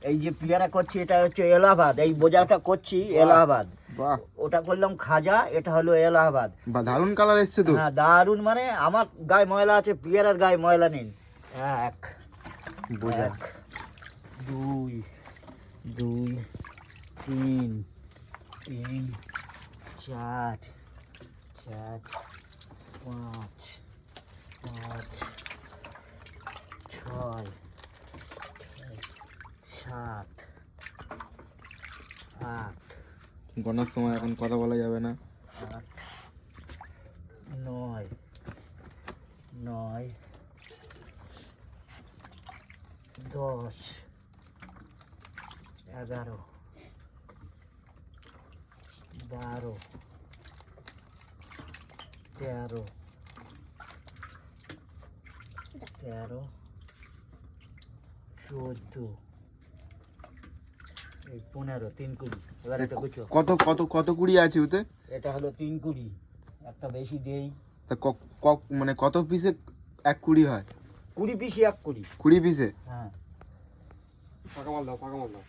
এই যে পেয়ারা করছি এটা হচ্ছে এলাহাবাদ, এই বোঝাটা করছি এলাহাবাদ। বাহ ওটা করলাম খাজা, এটা হলো এলাহাবাদ। বা দারুণ কালার এসছে তো। হ্যাঁ দারুণ, মানে আমার গায়ে ময়লা আছে, পেয়ারার গায়ে ময়লা নেই। এক বোঝা এক দুই দুই তিন তিন চার চার পাঁচ পাঁচ ছয় সাত আট গণার সময় এখন কথা বলা যাবে না। আট নয় নয় 10 11 12 13 14 এই 15 3 20। এবার এটা গুছো। কত কত কত কুড়ি আছে ওতে? এটা হলো 3 20, একটা বেশি দেই। তা মানে কত পিসে এক কুড়ি হয়? 20 পিসে 1 20। 20 পিসে? হ্যাঁ ফাঁকা মাল দাও, ফাঁকা মাল দাও।